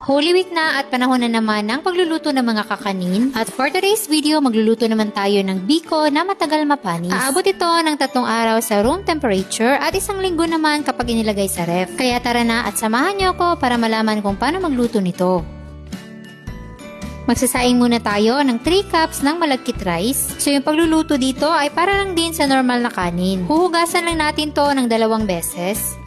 Holy Week na at panahon na naman ng pagluluto ng mga kakanin. At for today's video, magluluto naman tayo ng biko na matagal mapanis. Aabot ito ng 3 araw sa room temperature at 1 linggo naman kapag inilagay sa ref. Kaya tara na at samahan niyo ako para malaman kung paano magluto nito. Magsasaing muna tayo ng 3 cups ng malagkit rice. So yung pagluluto dito ay para lang din sa normal na kanin. Huhugasan lang natin to ng 2 beses.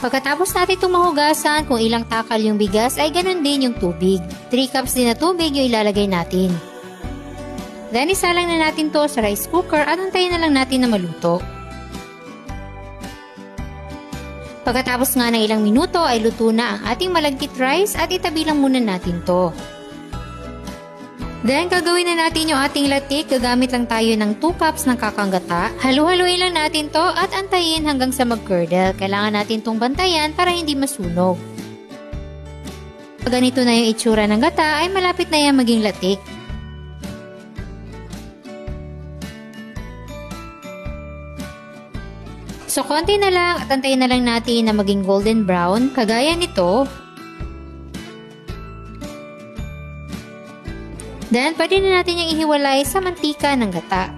Pagkatapos natin itong mahugasan, kung ilang takal yung bigas ay ganun din yung tubig. 3 cups din na tubig yung ilalagay natin. Then isalang na natin to sa rice cooker at antayin na lang natin na maluto. Pagkatapos nga ng ilang minuto ay luto na ang ating malagkit rice at itabi lang muna natin to. Then, gagawin na natin yung ating latik. Gagamit lang tayo ng 2 cups ng kakanggata. Halu-haluin lang natin to at antayin hanggang sa mag-curdle. Kailangan natin tong bantayan para hindi masunog. Pag ganito na yung itsura ng gata, ay malapit na yan maging latik. So, konti na lang at antayin na lang natin na maging golden brown. Kagaya nito. Then, pwede na natin yung ihiwalay sa mantika ng gata.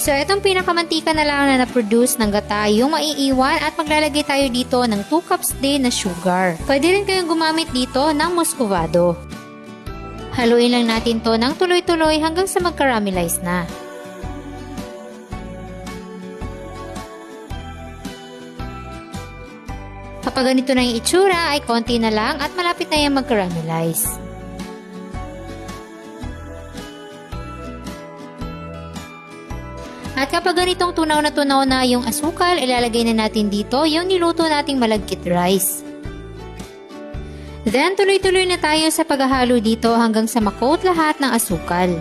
So, itong pinakamantika na lang na na-produce ng gata yung maiiwan at maglalagay tayo dito ng 2 cups din na sugar. Pwede rin kayong gumamit dito ng muscovado. Haluin lang natin to ng tuloy-tuloy hanggang sa mag-caramelize na. Kapag ganito na yung itsura ay konti na lang at malapit na yung mag-caramelize. At kapag ganitong tunaw na yung asukal, ilalagay na natin dito yung niluto nating malagkit rice. Then tuloy-tuloy na tayo sa paghahalo dito hanggang sa makoat lahat ng asukal.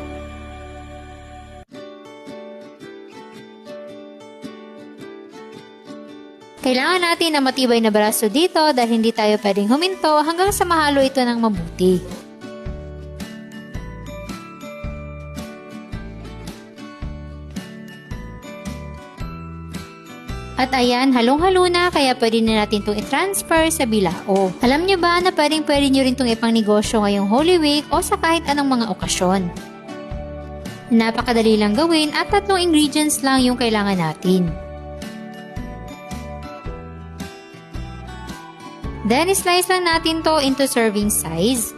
Kailangan natin na matibay na braso dito dahil hindi tayo pwedeng huminto hanggang sa mahalo ito ng mabuti. At ayan, halong-halo na kaya pwede na natin itong i-transfer sa bilao. Alam nyo ba na pwede nyo rin itong ipang negosyo ngayong Holy Week o sa kahit anong mga okasyon? Napakadali lang gawin at 3 ingredients lang yung kailangan natin. Then, slice lang natin to into serving size.